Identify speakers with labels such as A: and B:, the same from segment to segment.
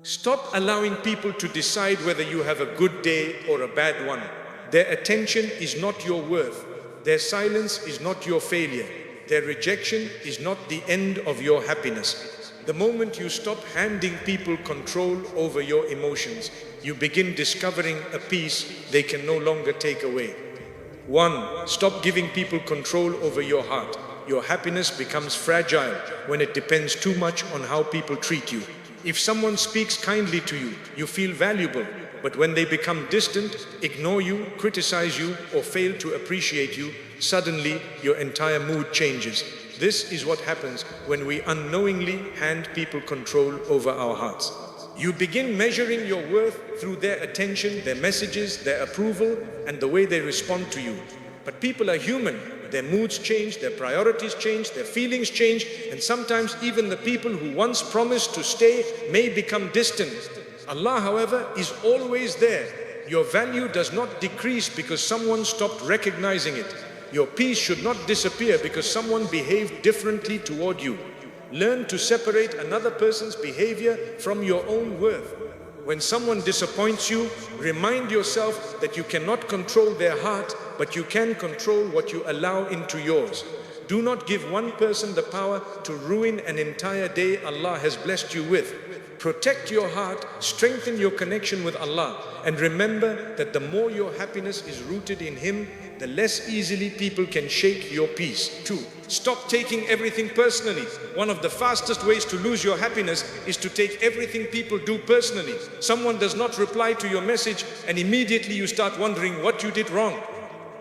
A: Stop allowing people to decide whether you have a good day or a bad one. Their attention is not your worth. Their silence is not your failure. Their rejection is not the end of your happiness. The moment you stop handing people control over your emotions, you begin discovering a peace they can no longer take away. 1. Stop giving people control over your heart. Your happiness becomes fragile when it depends too much on how people treat you. If someone speaks kindly to you, you feel valuable. But when they become distant, ignore you, criticize you, or fail to appreciate you, suddenly your entire mood changes. This is what happens when we unknowingly hand people control over our hearts. You begin measuring your worth through their attention, their messages, their approval, and the way they respond to you. But people are human. Their moods change, their priorities change, their feelings change, and sometimes even the people who once promised to stay may become distant. Allah, however, is always there. Your value does not decrease because someone stopped recognizing it. Your peace should not disappear because someone behaved differently toward you. Learn to separate another person's behavior from your own worth. When someone disappoints you, remind yourself that you cannot control their heart, but you can control what you allow into yours. Do not give one person the power to ruin an entire day Allah has blessed you with. Protect your heart, strengthen your connection with Allah, and remember that the more your happiness is rooted in Him, the less easily people can shake your peace. 2. Stop taking everything personally. One of the fastest ways to lose your happiness is to take everything people do personally. Someone does not reply to your message and immediately you start wondering what you did wrong.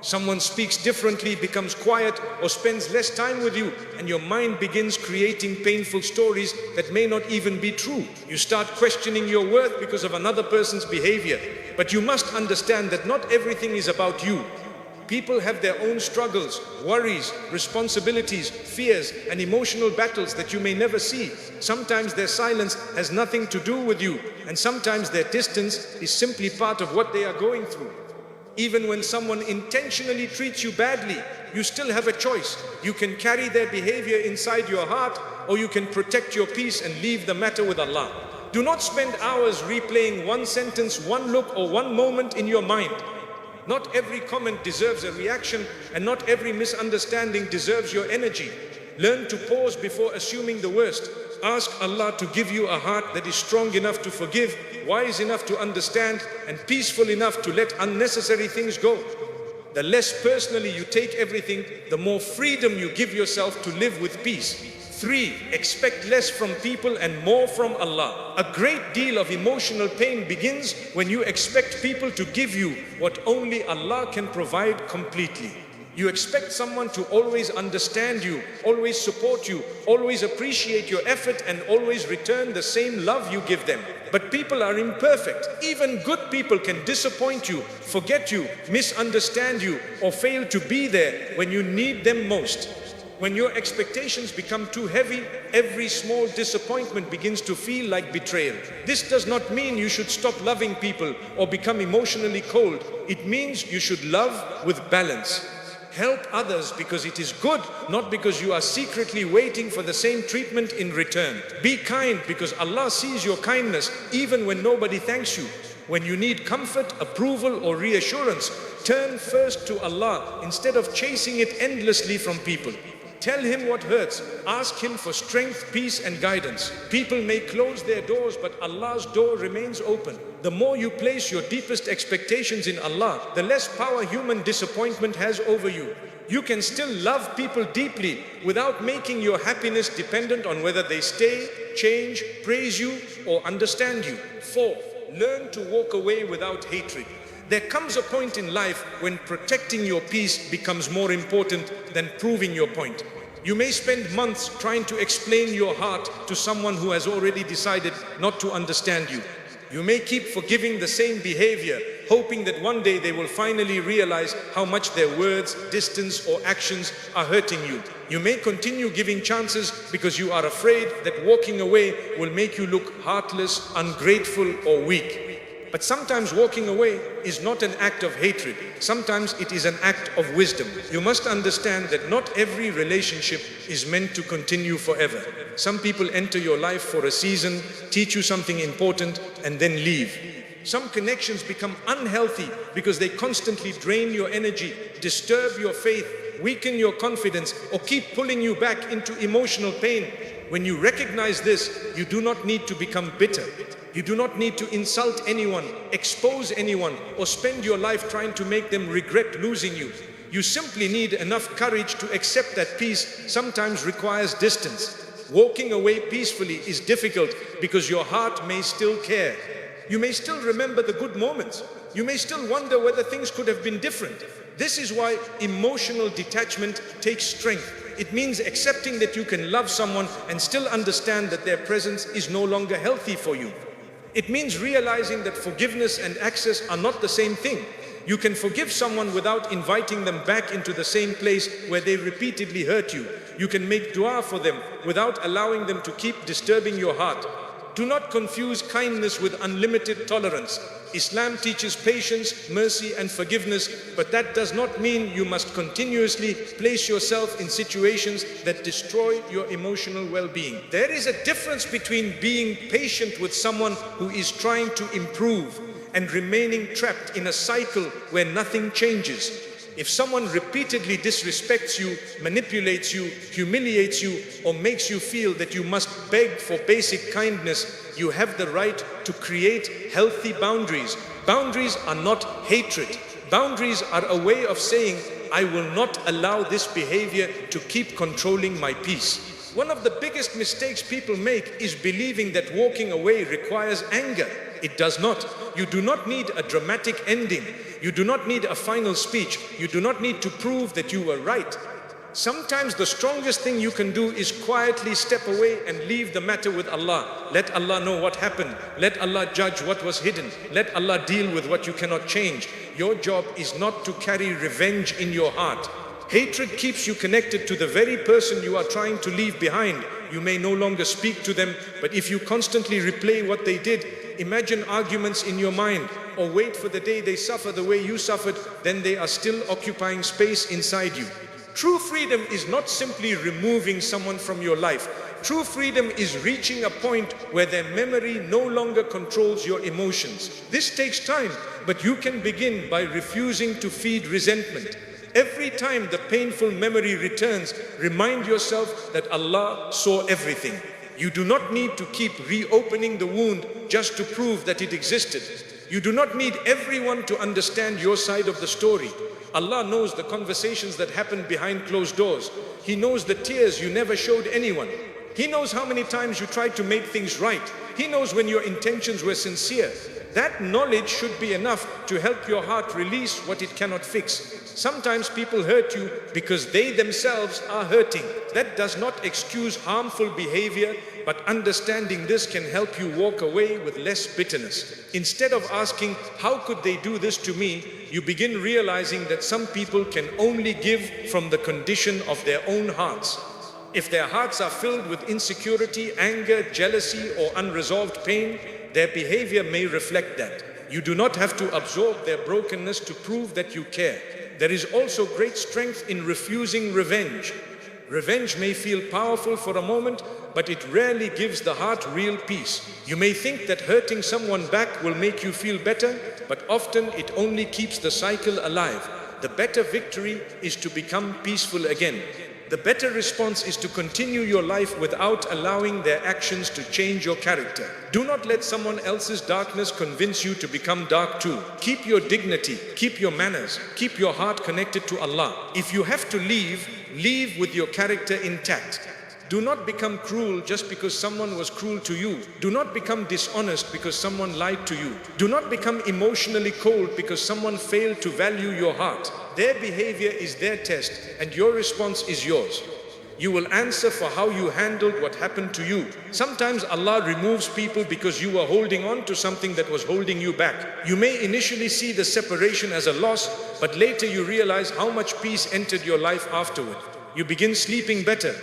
A: Someone speaks differently, becomes quiet, or spends less time with you, and your mind begins creating painful stories that may not even be true. You start questioning your worth because of another person's behavior. But you must understand that not everything is about you. People have their own struggles, worries, responsibilities, fears, and emotional battles that you may never see. Sometimes their silence has nothing to do with you, and sometimes their distance is simply part of what they are going through. Even when someone intentionally treats you badly, you still have a choice. You can carry their behavior inside your heart, or you can protect your peace and leave the matter with Allah. Do not spend hours replaying one sentence, one look, or one moment in your mind. Not every comment deserves a reaction, and not every misunderstanding deserves your energy. Learn to pause before assuming the worst. Ask Allah to give you a heart that is strong enough to forgive, wise enough to understand, and peaceful enough to let unnecessary things go. The less personally you take everything, the more freedom you give yourself to live with peace. 3. Expect less from people and more from Allah. A great deal of emotional pain begins when you expect people to give you what only Allah can provide completely. You expect someone to always understand you, always support you, always appreciate your effort, and always return the same love you give them. But people are imperfect. Even good people can disappoint you, forget you, misunderstand you, or fail to be there when you need them most. When your expectations become too heavy, every small disappointment begins to feel like betrayal. This does not mean you should stop loving people or become emotionally cold. It means you should love with balance. Help others because it is good, not because you are secretly waiting for the same treatment in return. Be kind because Allah sees your kindness even when nobody thanks you. When you need comfort, approval, or reassurance, turn first to Allah instead of chasing it endlessly from people. Tell Him what hurts. Ask Him for strength, peace, and guidance. People may close their doors, but Allah's door remains open. The more you place your deepest expectations in Allah, the less power human disappointment has over you. You can still love people deeply without making your happiness dependent on whether they stay, change, praise you, or understand you. 4. Learn to walk away without hatred. There comes a point in life when protecting your peace becomes more important than proving your point. You may spend months trying to explain your heart to someone who has already decided not to understand you. You may keep forgiving the same behavior, hoping that one day they will finally realize how much their words, distance, or actions are hurting you. You may continue giving chances because you are afraid that walking away will make you look heartless, ungrateful, or weak. But sometimes walking away is not an act of hatred. Sometimes it is an act of wisdom. You must understand that not every relationship is meant to continue forever. Some people enter your life for a season, teach you something important, and then leave. Some connections become unhealthy because they constantly drain your energy, disturb your faith, weaken your confidence, or keep pulling you back into emotional pain. When you recognize this, you do not need to become bitter. You do not need to insult anyone, expose anyone, or spend your life trying to make them regret losing you. You simply need enough courage to accept that peace sometimes requires distance. Walking away peacefully is difficult because your heart may still care. You may still remember the good moments. You may still wonder whether things could have been different. This is why emotional detachment takes strength. It means accepting that you can love someone and still understand that their presence is no longer healthy for you. It means realizing that forgiveness and access are not the same thing. You can forgive someone without inviting them back into the same place where they repeatedly hurt you. You can make dua for them without allowing them to keep disturbing your heart. Do not confuse kindness with unlimited tolerance. Islam teaches patience, mercy, and forgiveness, but that does not mean you must continuously place yourself in situations that destroy your emotional well-being. There is a difference between being patient with someone who is trying to improve and remaining trapped in a cycle where nothing changes. If someone repeatedly disrespects you, manipulates you, humiliates you, or makes you feel that you must beg for basic kindness, you have the right to create healthy boundaries. Boundaries are not hatred. Boundaries are a way of saying, I will not allow this behavior to keep controlling my peace. One of the biggest mistakes people make is believing that walking away requires anger. It does not. You do not need a dramatic ending. You do not need a final speech. You do not need to prove that you were right. Sometimes the strongest thing you can do is quietly step away and leave the matter with Allah. Let Allah know what happened. Let Allah judge what was hidden. Let Allah deal with what you cannot change. Your job is not to carry revenge in your heart. Hatred keeps you connected to the very person you are trying to leave behind. You may no longer speak to them, but if you constantly replay what they did, imagine arguments in your mind, or wait for the day they suffer the way you suffered, then they are still occupying space inside you. True freedom is not simply removing someone from your life. True freedom is reaching a point where their memory no longer controls your emotions. This takes time, but you can begin by refusing to feed resentment. Every time the painful memory returns, remind yourself that Allah saw everything. You do not need to keep reopening the wound just to prove that it existed. You do not need everyone to understand your side of the story. Allah knows the conversations that happened behind closed doors. He knows the tears you never showed anyone. He knows how many times you tried to make things right. He knows when your intentions were sincere. That knowledge should be enough to help your heart release what it cannot fix. Sometimes people hurt you because they themselves are hurting. That does not excuse harmful behavior, but understanding this can help you walk away with less bitterness. Instead of asking, how could they do this to me? You begin realizing that some people can only give from the condition of their own hearts. If their hearts are filled with insecurity, anger, jealousy, or unresolved pain, their behavior may reflect that. You do not have to absorb their brokenness to prove that you care. There is also great strength in refusing revenge. Revenge may feel powerful for a moment, but it rarely gives the heart real peace. You may think that hurting someone back will make you feel better, but often it only keeps the cycle alive. The better victory is to become peaceful again. The better response is to continue your life without allowing their actions to change your character. Do not let someone else's darkness convince you to become dark too. Keep your dignity, keep your manners, keep your heart connected to Allah. If you have to leave, leave with your character intact. Do not become cruel just because someone was cruel to you. Do not become dishonest because someone lied to you. Do not become emotionally cold because someone failed to value your heart. Their behavior is their test and your response is yours. You will answer for how you handled what happened to you. Sometimes Allah removes people because you were holding on to something that was holding you back. You may initially see the separation as a loss, but later you realize how much peace entered your life afterward. You begin sleeping better.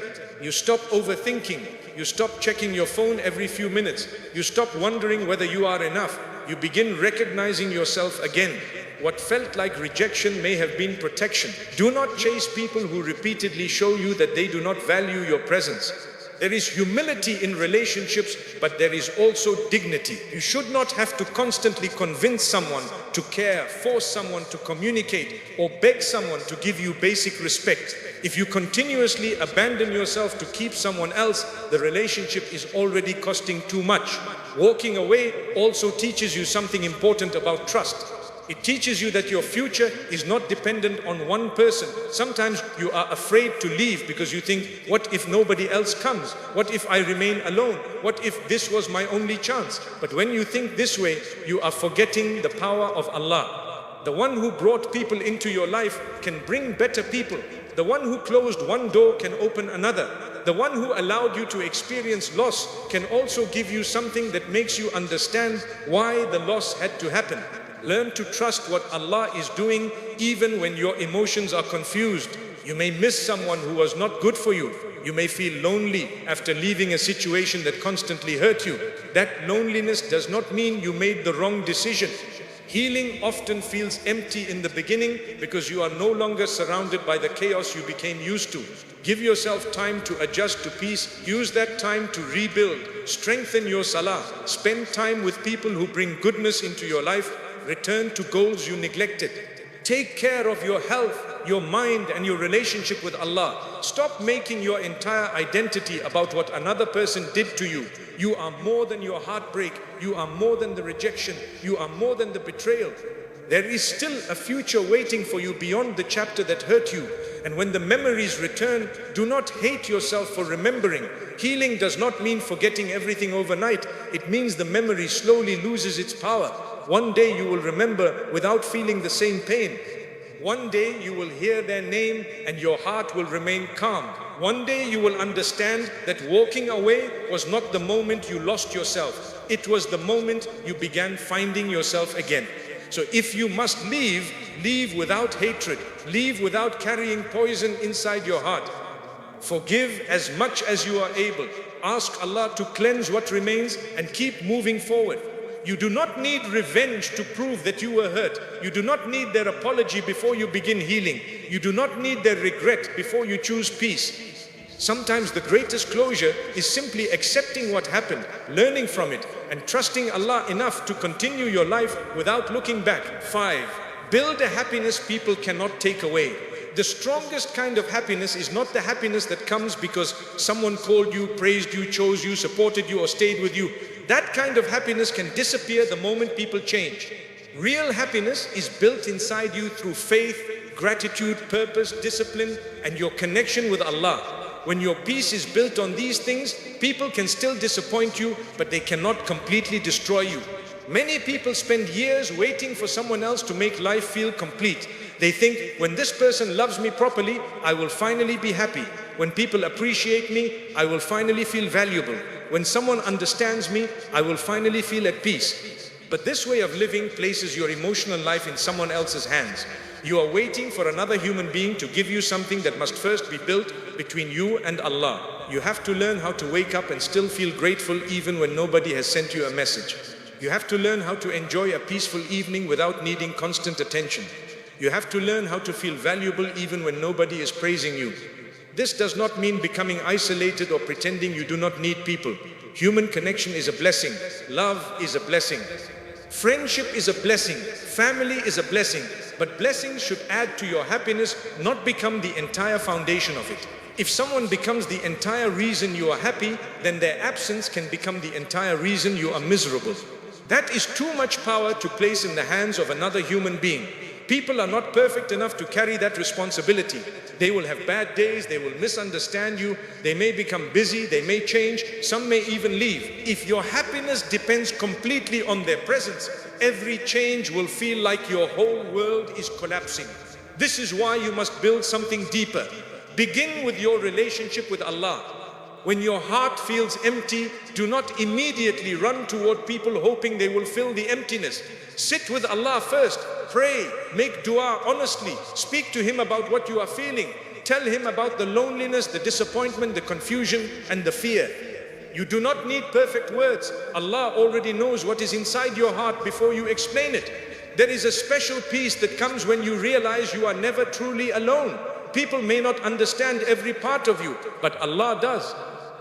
A: You stop overthinking. You stop checking your phone every few minutes. You stop wondering whether you are enough. You begin recognizing yourself again. What felt like rejection may have been protection. Do not chase people who repeatedly show you that they do not value your presence. There is humility in relationships, but there is also dignity. You should not have to constantly convince someone to care, force someone to communicate, or beg someone to give you basic respect. If you continuously abandon yourself to keep someone else, the relationship is already costing too much. Walking away also teaches you something important about trust. It teaches you that your future is not dependent on one person. Sometimes you are afraid to leave because you think, what if nobody else comes? What if I remain alone? What if this was my only chance? But when you think this way, you are forgetting the power of Allah. The one who brought people into your life can bring better people. The one who closed one door can open another. The one who allowed you to experience loss can also give you something that makes you understand why the loss had to happen. Learn to trust what Allah is doing even when your emotions are confused. You may miss someone who was not good for you. You may feel lonely after leaving a situation that constantly hurt you. That loneliness does not mean you made the wrong decision. Healing often feels empty in the beginning because you are no longer surrounded by the chaos you became used to. Give yourself time to adjust to peace. Use that time to rebuild. Strengthen your salah. Spend time with people who bring goodness into your life. Return to goals you neglected. Take care of your health, your mind, and your relationship with Allah. Stop making your entire identity about what another person did to you. You are more than your heartbreak. You are more than the rejection. You are more than the betrayal. There is still a future waiting for you beyond the chapter that hurt you. And when the memories return, do not hate yourself for remembering. Healing does not mean forgetting everything overnight. It means the memory slowly loses its power. One day you will remember without feeling the same pain. One day you will hear their name and your heart will remain calm. One day you will understand that walking away was not the moment you lost yourself. It was the moment you began finding yourself again. So if you must leave, leave without hatred. Leave without carrying poison inside your heart. Forgive as much as you are able. Ask Allah to cleanse what remains and keep moving forward. You do not need revenge to prove that you were hurt. You do not need their apology before you begin healing. You do not need their regret before you choose peace. Sometimes the greatest closure is simply accepting what happened, learning from it, and trusting Allah enough to continue your life without looking back. 5. Build a happiness people cannot take away. The strongest kind of happiness is not the happiness that comes because someone called you, praised you, chose you, supported you, or stayed with you. That kind of happiness can disappear the moment people change. Real happiness is built inside you through faith, gratitude, purpose, discipline, and your connection with Allah. When your peace is built on these things, people can still disappoint you, but they cannot completely destroy you. Many people spend years waiting for someone else to make life feel complete. They think, when this person loves me properly, I will finally be happy. When people appreciate me, I will finally feel valuable. When someone understands me, I will finally feel at peace. But this way of living places your emotional life in someone else's hands. You are waiting for another human being to give you something that must first be built between you and Allah. You have to learn how to wake up and still feel grateful even when nobody has sent you a message. You have to learn how to enjoy a peaceful evening without needing constant attention. You have to learn how to feel valuable even when nobody is praising you. This does not mean becoming isolated or pretending you do not need people. Human connection is a blessing. Love is a blessing. Friendship is a blessing. Family is a blessing. But blessings should add to your happiness, not become the entire foundation of it. If someone becomes the entire reason you are happy, then their absence can become the entire reason you are miserable. That is too much power to place in the hands of another human being. People are not perfect enough to carry that responsibility. They will have bad days, they will misunderstand you, they may become busy, they may change, some may even leave. If your happiness depends completely on their presence, every change will feel like your whole world is collapsing. This is why you must build something deeper. Begin with your relationship with Allah. When your heart feels empty, do not immediately run toward people hoping they will fill the emptiness. Sit with Allah first, pray, make dua honestly, speak to Him about what you are feeling. Tell him about the loneliness, the disappointment, the confusion, and the fear. You do not need perfect words. Allah already knows what is inside your heart before you explain it. There is a special peace that comes when you realize you are never truly alone. People may not understand every part of you, but Allah does.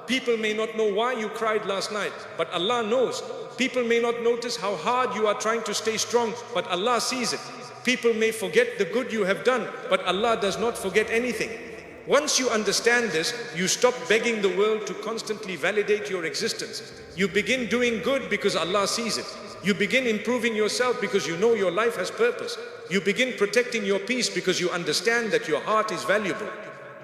A: People may not know why you cried last night, but Allah knows. People may not notice how hard you are trying to stay strong, but Allah sees it. People may forget the good you have done, but Allah does not forget anything. Once you understand this, you stop begging the world to constantly validate your existence. You begin doing good because Allah sees it. You begin improving yourself because you know your life has purpose. You begin protecting your peace because you understand that your heart is valuable.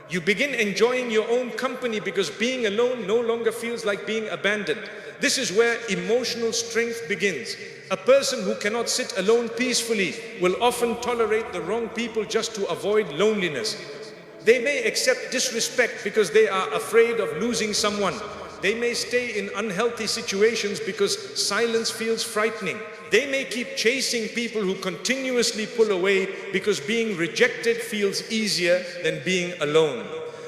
A: You begin enjoying your own company because being alone no longer feels like being abandoned. This is where emotional strength begins. A person who cannot sit alone peacefully will often tolerate the wrong people just to avoid loneliness. They may accept disrespect because they are afraid of losing someone. They may stay in unhealthy situations because silence feels frightening. They may keep chasing people who continuously pull away because being rejected feels easier than being alone.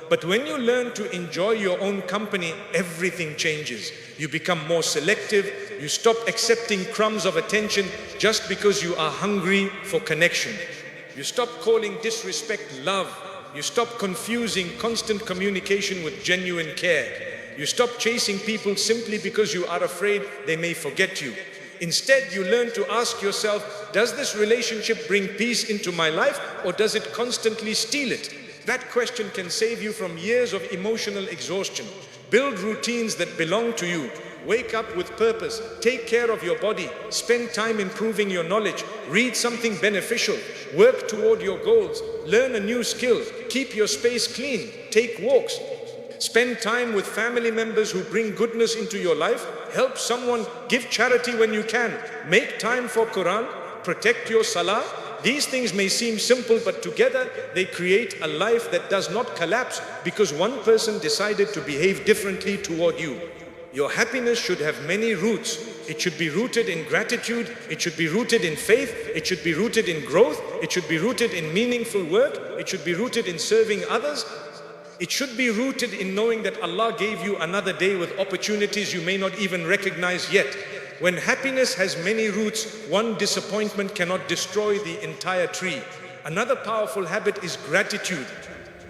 A: But when you learn to enjoy your own company, everything changes. You become more selective. You stop accepting crumbs of attention just because you are hungry for connection. You stop calling disrespect love. You stop confusing constant communication with genuine care. You stop chasing people simply because you are afraid they may forget you. Instead, you learn to ask yourself, does this relationship bring peace into my life, or does it constantly steal it? That question can save you from years of emotional exhaustion. Build routines that belong to you. Wake up with purpose. Take care of your body. Spend time improving your knowledge. Read something beneficial. Work toward your goals. Learn a new skill. Keep your space clean. Take walks. Spend time with family members who bring goodness into your life. Help someone. Give charity when you can. Make time for Quran. Protect your salah. These things may seem simple, but together they create a life that does not collapse because one person decided to behave differently toward you. Your happiness should have many roots. It should be rooted in gratitude. It should be rooted in faith. It should be rooted in growth. It should be rooted in meaningful work. It should be rooted in serving others. It should be rooted in knowing that Allah gave you another day with opportunities you may not even recognize yet. When happiness has many roots, one disappointment cannot destroy the entire tree. Another powerful habit is gratitude.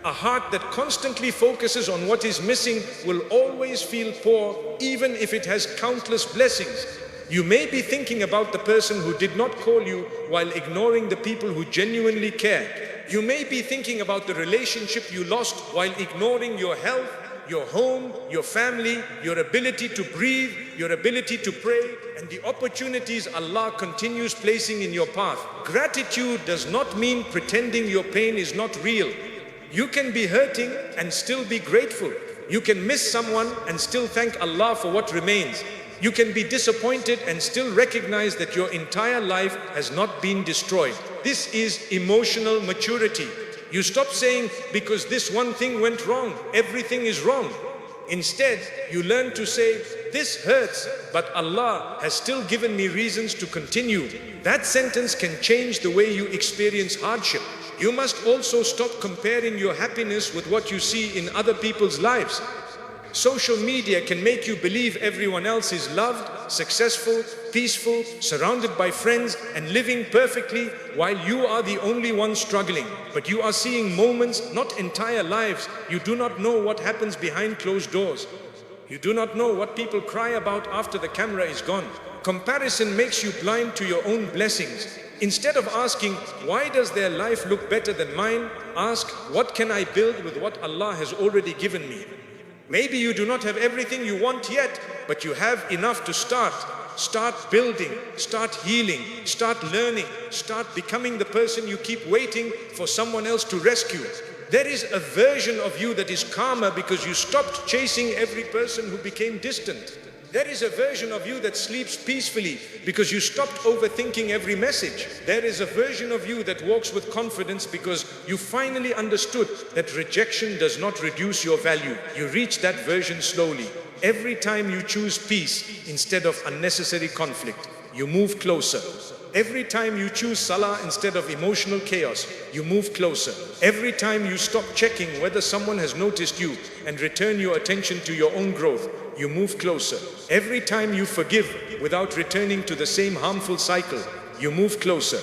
A: A heart that constantly focuses on what is missing will always feel poor, even if it has countless blessings. You may be thinking about the person who did not call you while ignoring the people who genuinely care. You may be thinking about the relationship you lost while ignoring your health, your home, your family, your ability to breathe, your ability to pray, and the opportunities Allah continues placing in your path. Gratitude does not mean pretending your pain is not real. You can be hurting and still be grateful. You can miss someone and still thank Allah for what remains. You can be disappointed and still recognize that your entire life has not been destroyed. This is emotional maturity. You stop saying, because this one thing went wrong, everything is wrong. Instead, you learn to say, this hurts, but Allah has still given me reasons to continue. That sentence can change the way you experience hardship. You must also stop comparing your happiness with what you see in other people's lives. Social media can make you believe everyone else is loved, successful, peaceful, surrounded by friends, and living perfectly, while you are the only one struggling. But you are seeing moments, not entire lives. You do not know what happens behind closed doors. You do not know what people cry about after the camera is gone. Comparison makes you blind to your own blessings. Instead of asking, why does their life look better than mine? Ask, what can I build with what Allah has already given me? Maybe you do not have everything you want yet, but you have enough to start. Start building, start healing, start learning, start becoming the person you keep waiting for someone else to rescue. There is a version of you that is calmer because you stopped chasing every person who became distant. There is a version of you that sleeps peacefully because you stopped overthinking every message. There is a version of you that walks with confidence because you finally understood that rejection does not reduce your value. You reach that version slowly, every time you choose peace instead of unnecessary conflict. you move closer. Every time you choose salah instead of emotional chaos, you move closer. Every time you stop checking whether someone has noticed you and return your attention to your own growth, you move closer. Every time you forgive without returning to the same harmful cycle, you move closer.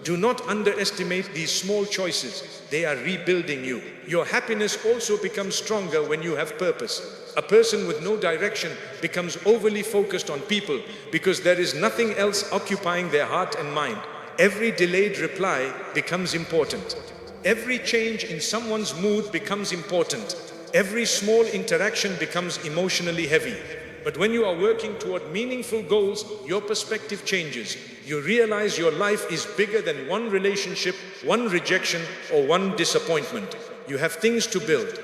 A: Do not underestimate these small choices. They are rebuilding you. Your happiness also becomes stronger when you have purpose. A person with no direction becomes overly focused on people because there is nothing else occupying their heart and mind. Every delayed reply becomes important. Every change in someone's mood becomes important. Every small interaction becomes emotionally heavy. But when you are working toward meaningful goals, your perspective changes. You realize your life is bigger than one relationship, one rejection, or one disappointment. You have things to build.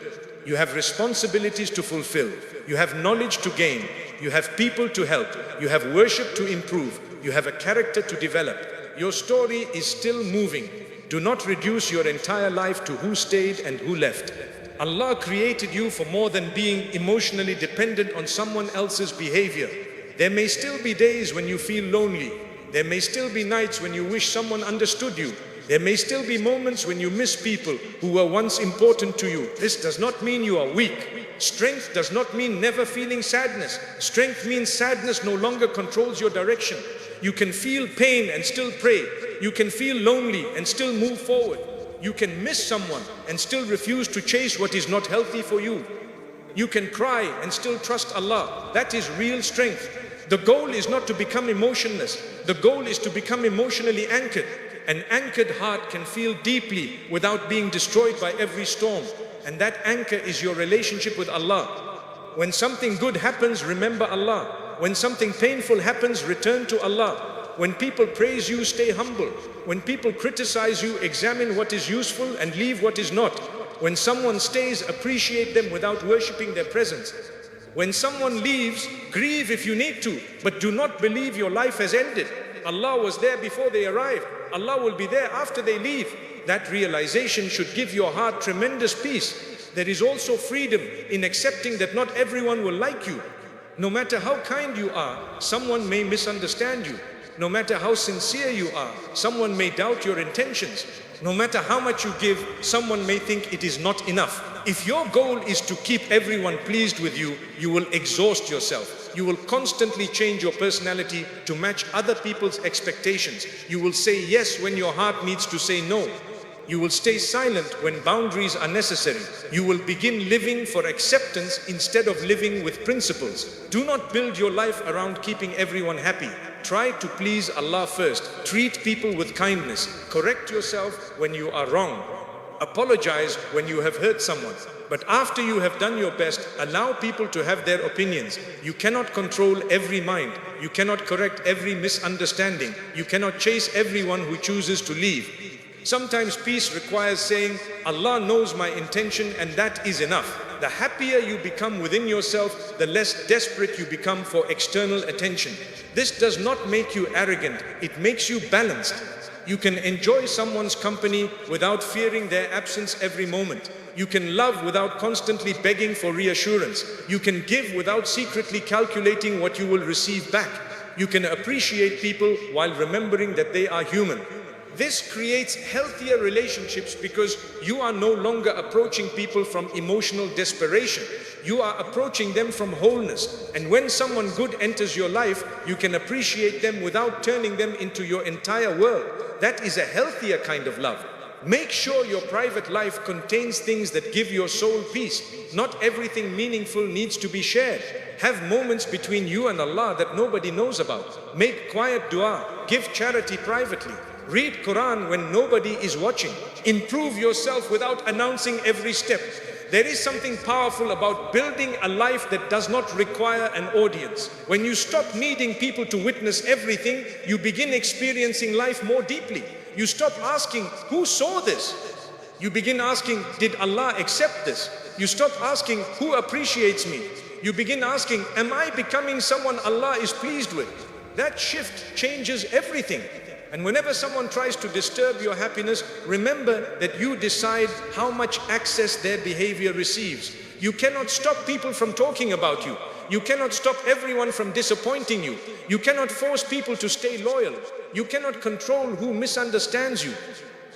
A: You have responsibilities to fulfill. You have knowledge to gain. You have people to help. You have worship to improve. You have a character to develop. Your story is still moving. Do not reduce your entire life to who stayed and who left. Allah created you for more than being emotionally dependent on someone else's behavior. There may still be days when you feel lonely. There may still be nights when you wish someone understood you. There may still be moments when you miss people who were once important to you. This does not mean you are weak. Strength does not mean never feeling sadness. Strength means sadness no longer controls your direction. You can feel pain and still pray. You can feel lonely and still move forward. You can miss someone and still refuse to chase what is not healthy for you. You can cry and still trust Allah. That is real strength. The goal is not to become emotionless. The goal is to become emotionally anchored. An anchored heart can feel deeply without being destroyed by every storm. And that anchor is your relationship with Allah. When something good happens, remember Allah. When something painful happens, return to Allah. When people praise you, stay humble. When people criticize you, examine what is useful and leave what is not. When someone stays, appreciate them without worshipping their presence. When someone leaves, grieve if you need to, but do not believe your life has ended. Allah was there before they arrived. Allah will be there after they leave. That realization should give your heart tremendous peace. There is also freedom in accepting that not everyone will like you. No matter how kind you are, someone may misunderstand you. No matter how sincere you are, someone may doubt your intentions. No matter how much you give, someone may think it is not enough. If your goal is to keep everyone pleased with you, you will exhaust yourself. You will constantly change your personality to match other people's expectations. You will say yes when your heart needs to say no. You will stay silent when boundaries are necessary. You will begin living for acceptance instead of living with principles. Do not build your life around keeping everyone happy. Try to please Allah first. Treat people with kindness. Correct yourself when you are wrong. Apologize when you have hurt someone. But after you have done your best, allow people to have their opinions. You cannot control every mind. You cannot correct every misunderstanding. You cannot chase everyone who chooses to leave. Sometimes peace requires saying, Allah knows my intention and that is enough. The happier you become within yourself, the less desperate you become for external attention. This does not make you arrogant, it makes you balanced. You can enjoy someone's company without fearing their absence every moment. You can love without constantly begging for reassurance. You can give without secretly calculating what you will receive back. You can appreciate people while remembering that they are human. This creates healthier relationships because you are no longer approaching people from emotional desperation. You are approaching them from wholeness. And when someone good enters your life, you can appreciate them without turning them into your entire world. That is a healthier kind of love. Make sure your private life contains things that give your soul peace. Not everything meaningful needs to be shared. Have moments between you and Allah that nobody knows about. Make quiet dua. Give charity privately. Read Quran when nobody is watching. Improve yourself without announcing every step. There is something powerful about building a life that does not require an audience. When you stop needing people to witness everything, you begin experiencing life more deeply. You stop asking, who saw this? You begin asking, did Allah accept this? You stop asking, who appreciates me? You begin asking, am I becoming someone Allah is pleased with? That shift changes everything. And whenever someone tries to disturb your happiness, remember that you decide how much access their behavior receives. You cannot stop people from talking about you. You cannot stop everyone from disappointing you. You cannot force people to stay loyal. You cannot control who misunderstands you.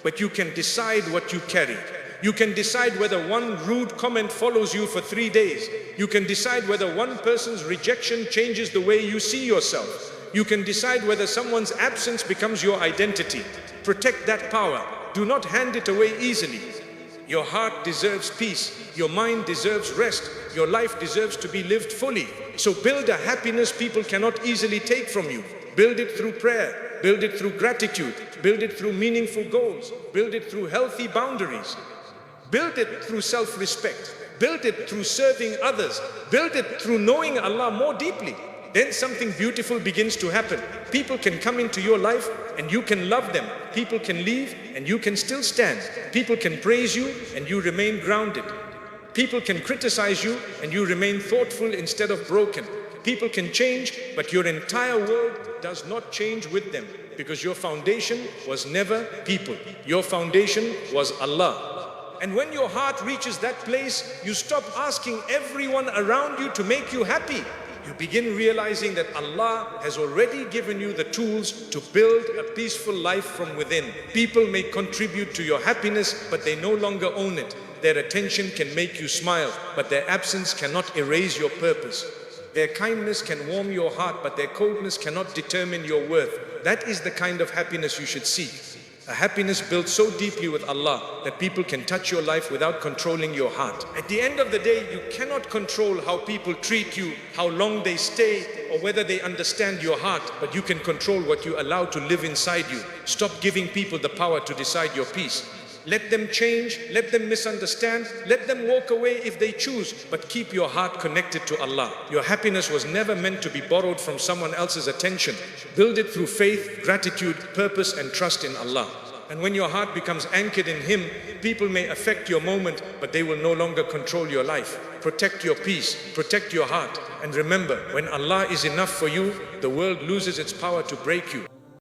A: But you can decide what you carry. You can decide whether one rude comment follows you for 3 days. You can decide whether one person's rejection changes the way you see yourself. You can decide whether someone's absence becomes your identity. Protect that power. Do not hand it away easily. Your heart deserves peace. Your mind deserves rest. Your life deserves to be lived fully. So build a happiness people cannot easily take from you. Build it through prayer. Build it through gratitude. Build it through meaningful goals. Build it through healthy boundaries. Build it through self-respect. Build it through serving others. Build it through knowing Allah more deeply. Then something beautiful begins to happen. People can come into your life and you can love them. People can leave and you can still stand. People can praise you and you remain grounded. People can criticize you and you remain thoughtful instead of broken. People can change, but your entire world does not change with them, because your foundation was never people. Your foundation was Allah. And when your heart reaches that place, you stop asking everyone around you to make you happy. You begin realizing that Allah has already given you the tools to build a peaceful life from within. People may contribute to your happiness, but they no longer own it. Their attention can make you smile, but their absence cannot erase your purpose. Their kindness can warm your heart, but their coldness cannot determine your worth. That is the kind of happiness you should seek. A happiness built so deeply with Allah that people can touch your life without controlling your heart. At the end of the day, you cannot control how people treat you, how long they stay, or whether they understand your heart, but you can control what you allow to live inside you. Stop giving people the power to decide your peace. Let them change, let them misunderstand, let them walk away if they choose, but keep your heart connected to Allah. Your happiness was never meant to be borrowed from someone else's attention. Build it through faith, gratitude, purpose, and trust in Allah. And when your heart becomes anchored in Him, people may affect your moment, but they will no longer control your life. Protect your peace, protect your heart, and remember, when Allah is enough for you, the world loses its power to break you.